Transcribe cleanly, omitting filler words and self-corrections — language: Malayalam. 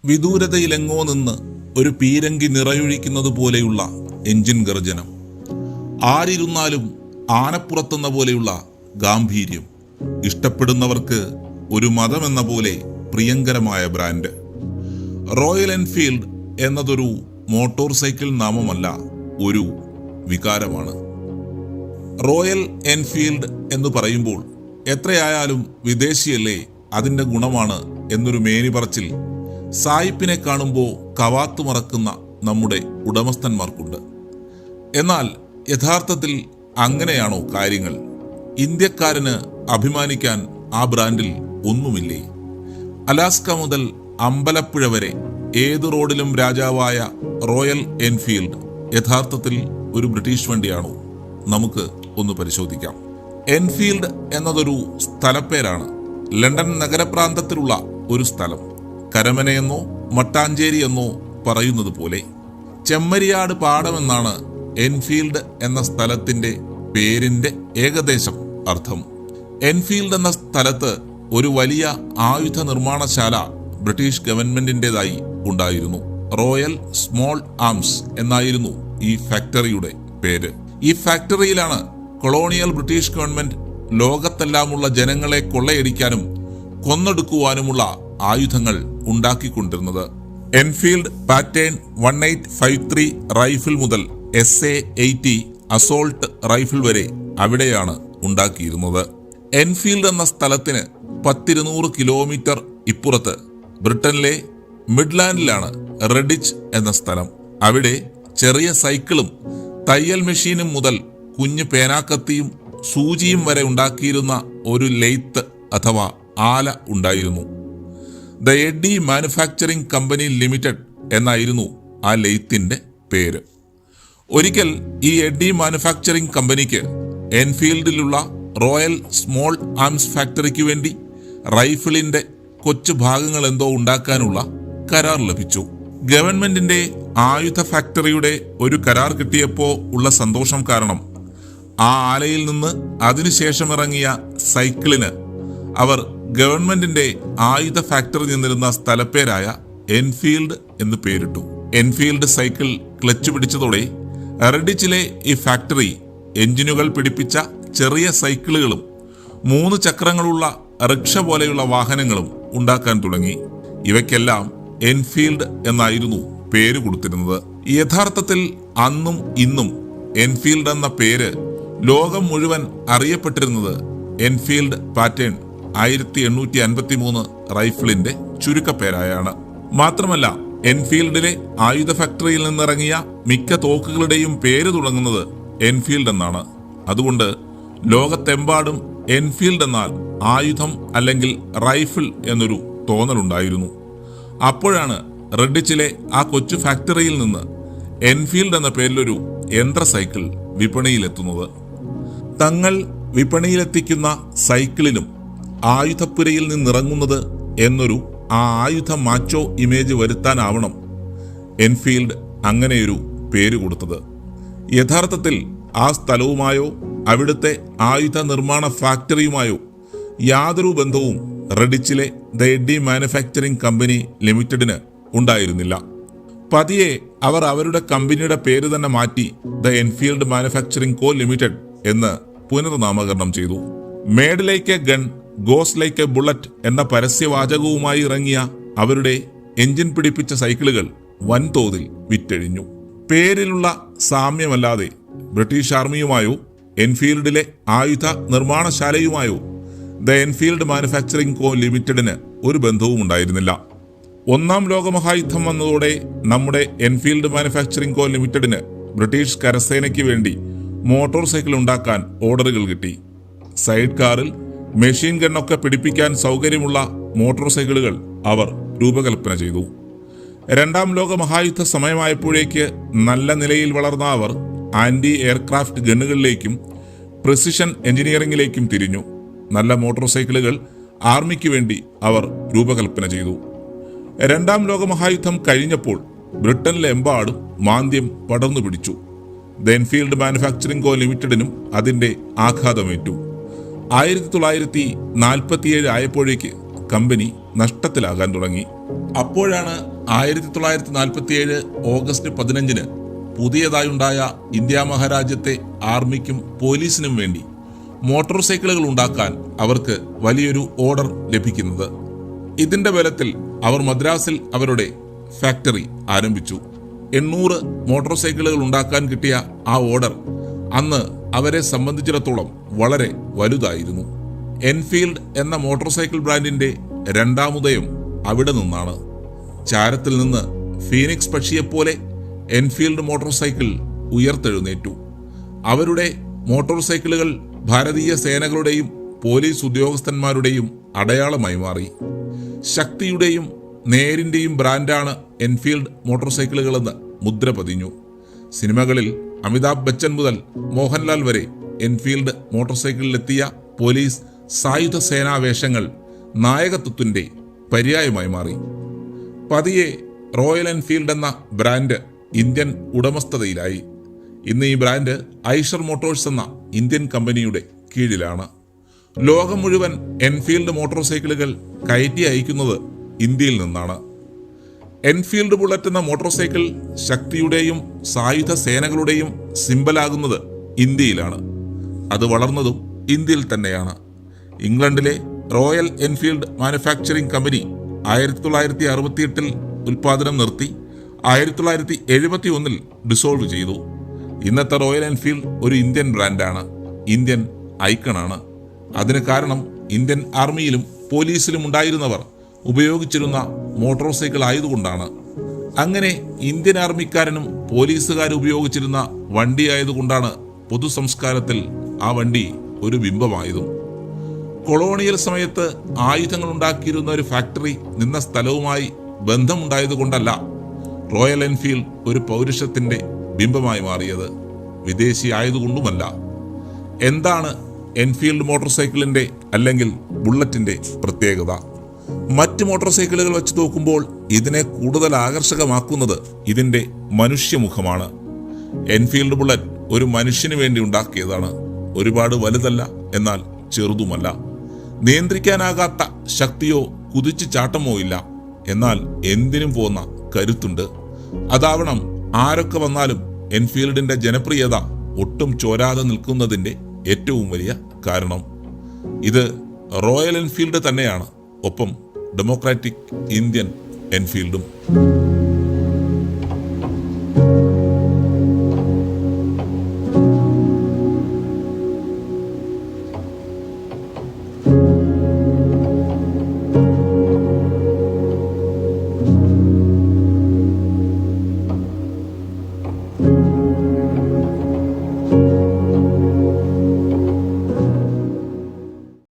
വിദൂരതയിലെങ്ങോ നിന്ന് ഒരു പീരങ്കി നിറയൊഴിക്കുന്നത് പോലെയുള്ള എഞ്ചിൻ ഗർജനം, ആരിരുന്നാലും ആനപ്പുറത്തുന്ന പോലെയുള്ള ഗാംഭീര്യം, ഇഷ്ടപ്പെടുന്നവർക്ക് ഒരു മതമെന്ന പോലെ പ്രിയങ്കരമായ ബ്രാൻഡ്. റോയൽ എൻഫീൽഡ് എന്നതൊരു മോട്ടോർ സൈക്കിൾ നാമമല്ല, ഒരു വികാരമാണ്. റോയൽ എൻഫീൽഡ് എന്ന് പറയുമ്പോൾ എത്രയായാലും വിദേശിയല്ലേ, അതിൻ്റെ ഗുണമാണ് എന്നൊരു മേനി പറച്ചിൽ സായിപ്പിനെ കാണുമ്പോൾ കവാത്ത് മറക്കുന്ന നമ്മുടെ ഉടമസ്ഥന്മാർക്കുണ്ട്. എന്നാൽ യഥാർത്ഥത്തിൽ അങ്ങനെയാണോ കാര്യങ്ങൾ? ഇന്ത്യക്കാരന് അഭിമാനിക്കാൻ ആ ബ്രാൻഡിൽ ഒന്നുമില്ലേ? അലാസ്ക മുതൽ അമ്പലപ്പുഴ വരെ ഏത് റോഡിലും രാജാവായ റോയൽ എൻഫീൽഡ് യഥാർത്ഥത്തിൽ ഒരു ബ്രിട്ടീഷ് വണ്ടിയാണോ? നമുക്ക് ഒന്ന് പരിശോധിക്കാം. എൻഫീൽഡ് എന്നതൊരു സ്ഥലപ്പേരാണ്. ലണ്ടൻ നഗരപ്രാന്തത്തിലുള്ള ഒരു സ്ഥലം. കരമനയെന്നോ മട്ടാഞ്ചേരി എന്നോ പറയുന്നത് പോലെ. ചെമ്മരിയാട് പാടമെന്നാണ് എൻഫീൽഡ് എന്ന സ്ഥലത്തിന്റെ പേരിന്റെ ഏകദേശം അർത്ഥം. എൻഫീൽഡ് എന്ന സ്ഥലത്ത് ഒരു വലിയ ആയുധ നിർമ്മാണശാല ബ്രിട്ടീഷ് ഗവൺമെന്റിൻ്റെതായി ഉണ്ടായിരുന്നു. റോയൽ സ്മോൾ ആംസ് എന്നായിരുന്നു ഈ ഫാക്ടറിയുടെ പേര്. ഈ ഫാക്ടറിയിലാണ് കൊളോണിയൽ ബ്രിട്ടീഷ് ഗവൺമെന്റ് ലോകത്തെല്ലാമുള്ള ജനങ്ങളെ കൊള്ളയടിക്കാനും കൊന്നൊടുക്കുവാനുമുള്ള ആയുധങ്ങൾ ഉണ്ടാക്കിക്കൊണ്ടിരുന്നത്. എൻഫീൽഡ് പാറ്റേൺ 1853 റൈഫിൾ മുതൽ SA-80 അസോൾട്ട് റൈഫിൾ വരെ അവിടെയാണ് ഉണ്ടാക്കിയിരുന്നത്. എൻഫീൽഡ് എന്ന സ്ഥലത്തിന് 100-200 കിലോമീറ്റർ ഇപ്പുറത്ത് ബ്രിട്ടനിലെ മിഡ്ലാൻഡിലാണ് റെഡിച്ച് എന്ന സ്ഥലം. അവിടെ ചെറിയ സൈക്കിളും തയ്യൽ മെഷീനും മുതൽ കുഞ്ഞു പേനാക്കത്തിയും സൂചിയും വരെ ഉണ്ടാക്കിയിരുന്ന ഒരു ലെയ്ത്ത് അഥവാ ആല ഉണ്ടായിരുന്നു. The Eddy manufacturing company limited എന്നായിരുന്നു ആ ലെയ്ത്തിന്റെ പേര്. ഒരിക്കൽ ഈ എഡ്ഡി മാനുഫാക്ചറിംഗ് കമ്പനിക്ക് എൻഫീൽഡിലുള്ള റോയൽ സ്മോൾ ആംസ് ഫാക്ടറിക്ക് വേണ്ടി റൈഫിളിന്റെ കൊച്ചു ഭാഗങ്ങൾ എന്തോ ഉണ്ടാക്കാനുള്ള കരാർ ലഭിച്ചു. ഗവൺമെന്റിന്റെ ആയുധ ഫാക്ടറിയുടെ ഒരു കരാർ കിട്ടിയപ്പോൾ ഉള്ള സന്തോഷം കാരണം ആ ആലയിൽ നിന്ന് അതിനുശേഷം ഇറങ്ങിയ സൈക്കിളിന് അവർ ഗവൺമെന്റിന്റെ ആയുധ ഫാക്ടറി നിന്നിരുന്ന സ്ഥലപ്പേരായ എൻഫീൽഡ് എന്ന് പേരിട്ടു. എൻഫീൽഡ് സൈക്കിൾ ക്ലച്ച് പിടിച്ചതോടെ റെഡിച്ചിലെ ഈ ഫാക്ടറി എഞ്ചിനുകൾ പിടിപ്പിച്ച ചെറിയ സൈക്കിളുകളും 3 ചക്രങ്ങളുള്ള റിക്ഷ പോലെയുള്ള വാഹനങ്ങളും ഉണ്ടാക്കാൻ തുടങ്ങി. ഇവയ്ക്കെല്ലാം എൻഫീൽഡ് എന്നായിരുന്നു പേര് കൊടുത്തിരുന്നത്. യഥാർത്ഥത്തിൽ അന്നും ഇന്നും എൻഫീൽഡ് എന്ന പേര് ലോകം മുഴുവൻ അറിയപ്പെട്ടിരുന്നത് എൻഫീൽഡ് പാറ്റേൺ 1853 റൈഫിളിന്റെ ചുരുക്കപ്പേരായാണ്. മാത്രമല്ല, എൻഫീൽഡിലെ ആയുധ ഫാക്ടറിയിൽ നിന്നിറങ്ങിയ മിക്ക തോക്കുകളുടെയും പേര് തുടങ്ങുന്നത് എൻഫീൽഡ് എന്നാണ്. അതുകൊണ്ട് ലോകത്തെമ്പാടും എൻഫീൽഡ് എന്നാൽ ആയുധം അല്ലെങ്കിൽ റൈഫിൾ എന്നൊരു തോന്നലുണ്ടായിരുന്നു. അപ്പോഴാണ് റെഡിച്ചിലെ ആ കൊച്ചു ഫാക്ടറിയിൽ നിന്ന് എൻഫീൽഡ് എന്ന പേരിലൊരു യന്ത്ര സൈക്കിൾ വിപണിയിലെത്തുന്നത്. തങ്ങൾ വിപണിയിലെത്തിക്കുന്ന സൈക്കിളിനും ആയുധപ്പുരയിൽ നിന്നിറങ്ങുന്നത് എന്നൊരു ആ ആയുധ മാച്ചോ ഇമേജ് വരുത്താനാവണം എൻഫീൽഡ് അങ്ങനെയൊരു പേര് കൊടുത്തത്. യഥാർത്ഥത്തിൽ ആ സ്ഥലവുമായോ അവിടുത്തെ ആയുധ നിർമ്മാണ ഫാക്ടറിയുമായോ യാതൊരു ബന്ധവും റെഡിച്ചിലെ ദ എഡ്ഡി മാനുഫാക്ചറിംഗ് കമ്പനി ലിമിറ്റഡിന് ഉണ്ടായിരുന്നില്ല. പതിയെ അവർ അവരുടെ കമ്പനിയുടെ പേര് തന്നെ മാറ്റി the Enfield manufacturing co limited എന്ന് പുനർനാമകരണം ചെയ്തു. Made like A gun goes like A bullet എന്ന പരസ്യവാചകവുമായി ഇറങ്ങിയ അവരുടെ എഞ്ചിൻ പിടിപ്പിച്ച സൈക്കിളുകൾ വൻതോതിൽ വിറ്റഴിഞ്ഞു. പേരിലുള്ള സാമ്യമല്ലാതെ ബ്രിട്ടീഷ് ആർമിയുമായോ എൻഫീൽഡിലെ ആയുധ നിർമ്മാണശാലയുമായോ ദ എൻഫീൽഡ് മാനുഫാക്ചറിംഗ് കോ ലിമിറ്റഡിന് ഒരു ബന്ധവും ഉണ്ടായിരുന്നില്ല. 1-ാം ലോകമഹായുദ്ധം വന്നതോടെ നമ്മുടെ എൻഫീൽഡ് മാനുഫാക്ചറിംഗ് കോ ലിമിറ്റഡിന് ബ്രിട്ടീഷ് കരസേനയ്ക്ക് വേണ്ടി മോട്ടോർ സൈക്കിൾ ഉണ്ടാക്കാൻ ഓർഡറുകൾ കിട്ടി. സൈഡ് കാറിൽ മെഷീൻ ഗണ്ണൊക്കെ പിടിപ്പിക്കാൻ സൗകര്യമുള്ള മോട്ടോർ സൈക്കിളുകൾ അവർ രൂപകൽപ്പന ചെയ്തു. 2-ാം ലോകമഹായുദ്ധ സമയമായപ്പോഴേക്ക് നല്ല നിലയിൽ വളർന്ന അവർ ആന്റി എയർക്രാഫ്റ്റ് ഗണ്ണുകളിലേക്കും പ്രിസിഷൻ എഞ്ചിനീയറിംഗിലേക്കും തിരിഞ്ഞു. നല്ല മോട്ടോർ സൈക്കിളുകൾ ആർമിക്ക് വേണ്ടി അവർ രൂപകൽപ്പന ചെയ്തു. 2-ാം ലോകമഹായുദ്ധം കഴിഞ്ഞപ്പോൾ ബ്രിട്ടനിലെമ്പാടും മാന്ദ്യം പടർന്നു പിടിച്ചു. ദ എൻഫീൽഡ് മാനുഫാക്ചറിംഗ് കോ ലിമിറ്റഡിനും അതിന്റെ ആഘാതമേറ്റു. 1947 ആയപ്പോഴേക്ക് കമ്പനി നഷ്ടത്തിലാകാൻ തുടങ്ങി. അപ്പോഴാണ് 1947 ഓഗസ്റ്റ് 15 പുതിയതായുണ്ടായ ഇന്ത്യ മഹാരാജ്യത്തെ ആർമിക്കും പോലീസിനും വേണ്ടി മോട്ടോർ സൈക്കിളുകൾ ഉണ്ടാക്കാൻ അവർക്ക് വലിയൊരു ഓർഡർ ലഭിക്കുന്നത്. ഇതിന്റെ ബലത്തിൽ അവർ മദ്രാസിൽ അവരുടെ ഫാക്ടറി ആരംഭിച്ചു. 800 മോട്ടോർ സൈക്കിളുകൾ ഉണ്ടാക്കാൻ കിട്ടിയ ആ ഓർഡർ അന്ന് അവരെ സംബന്ധിച്ചിടത്തോളം വളരെ വലുതായിരുന്നു. എൻഫീൽഡ് എന്ന മോട്ടോർ സൈക്കിൾ ബ്രാൻഡിന്റെ രണ്ടാമുദയം അവിടെ നിന്നാണ്. ചാരത്തിൽ നിന്ന് ഫീനിക്സ് പക്ഷിയെപ്പോലെ എൻഫീൽഡ് മോട്ടോർ സൈക്കിൾ ഉയർത്തെഴുന്നേറ്റു. അവരുടെ മോട്ടോർ സൈക്കിളുകൾ ഭാരതീയ സേനകളുടെയും പോലീസ് ഉദ്യോഗസ്ഥന്മാരുടെയും അടയാളമായി മാറി. ശക്തിയുടെയും നേരിന്റെയും ബ്രാൻഡാണ് എൻഫീൽഡ് മോട്ടോർ സൈക്കിളുകളെന്ന് മുദ്ര പതിഞ്ഞു. സിനിമകളിൽ അമിതാഭ് ബച്ചൻ മുതൽ മോഹൻലാൽ വരെ എൻഫീൽഡ് മോട്ടോർ സൈക്കിളിലെത്തിയ പോലീസ് സായുധ സേനാ വേഷങ്ങൾ നായകത്വത്തിന്റെ പര്യായമായി മാറി. പതിയെ റോയൽ എൻഫീൽഡ് എന്ന ബ്രാൻഡ് ഇന്ത്യൻ ഉടമസ്ഥതയിലായി. ഇന്ന് ഈ ബ്രാൻഡ് ഐഷർ മോട്ടോഴ്സ് എന്ന ഇന്ത്യൻ കമ്പനിയുടെ കീഴിലാണ്. ലോകം മുഴുവൻ എൻഫീൽഡ് മോട്ടോർ സൈക്കിളുകൾ കയറ്റി അയക്കുന്നത് ഇന്ത്യയിൽ നിന്നാണ്. എൻഫീൽഡ് ബുള്ളറ്റ് എന്ന മോട്ടോർ സൈക്കിൾ ശക്തിയുടെയും സായുധ സേനകളുടെയും സിംബലാകുന്നത് ഇന്ത്യയിലാണ്. അത് വളർന്നതും ഇന്ത്യയിൽ തന്നെയാണ്. ഇംഗ്ലണ്ടിലെ റോയൽ എൻഫീൽഡ് മാനുഫാക്ചറിംഗ് കമ്പനി 1968 ഉൽപാദനം നിർത്തി 1971 ഡിസോൾവ് ചെയ്തു. ഇന്നത്തെ റോയൽ എൻഫീൽഡ് ഒരു ഇന്ത്യൻ ബ്രാൻഡാണ്, ഇന്ത്യൻ ഐക്കണാണ്. അതിന് കാരണം ഇന്ത്യൻ ആർമിയിലും പോലീസിലും ഉണ്ടായിരുന്നവർ ഉപയോഗിച്ചിരുന്ന മോട്ടോർ സൈക്കിൾ ആയതുകൊണ്ടാണ്. അങ്ങനെ ഇന്ത്യൻ ആർമിക്കാരനും പോലീസുകാരും ഉപയോഗിച്ചിരുന്ന വണ്ടി ആയതുകൊണ്ടാണ് പൊതുസംസ്കാരത്തിൽ ആ വണ്ടി ഒരു ബിംബമായതും. കൊളോണിയൽ സമയത്ത് ആയുധങ്ങൾ ഉണ്ടാക്കിയിരുന്ന ഒരു ഫാക്ടറി നിന്ന സ്ഥലവുമായി ബന്ധമുണ്ടായതുകൊണ്ടല്ല റോയൽ എൻഫീൽഡ് ഒരു പൗരുഷത്തിന്റെ ബിംബമായി മാറിയത്, വിദേശി ആയതുകൊണ്ടുമല്ല. എന്താണ് എൻഫീൽഡ് മോട്ടോർ സൈക്കിളിന്റെ അല്ലെങ്കിൽ ബുള്ളറ്റിന്റെ പ്രത്യേകത? മറ്റ് മോട്ടോർ സൈക്കിളുകൾ വെച്ച് നോക്കുമ്പോൾ ഇതിനെ കൂടുതൽ ആകർഷകമാക്കുന്നത് ഇതിന്റെ മനുഷ്യമുഖമാണ്. എൻഫീൽഡ് ബുള്ളറ്റ് ഒരു മനുഷ്യന് വേണ്ടി ഉണ്ടാക്കിയതാണ്. ഒരുപാട് വലുതല്ല, എന്നാൽ ചെറുതുമല്ല. നിയന്ത്രിക്കാനാകാത്ത ശക്തിയോ കുതിച്ചു ചാട്ടമോ ഇല്ല, എന്നാൽ എന്തിനും പോന്ന കരുത്തുണ്ട്. അതാവണം ആരൊക്കെ വന്നാലും എൻഫീൽഡിന്റെ ജനപ്രിയത ഒട്ടും ചോരാതെ നിൽക്കുന്നതിന്റെ ഏറ്റവും വലിയ കാരണം. ഇത് റോയൽ എൻഫീൽഡ് തന്നെയാണ്, ഒപ്പം ഡെമോക്രാറ്റിക് ഇന്ത്യൻ എൻഫീൽഡും.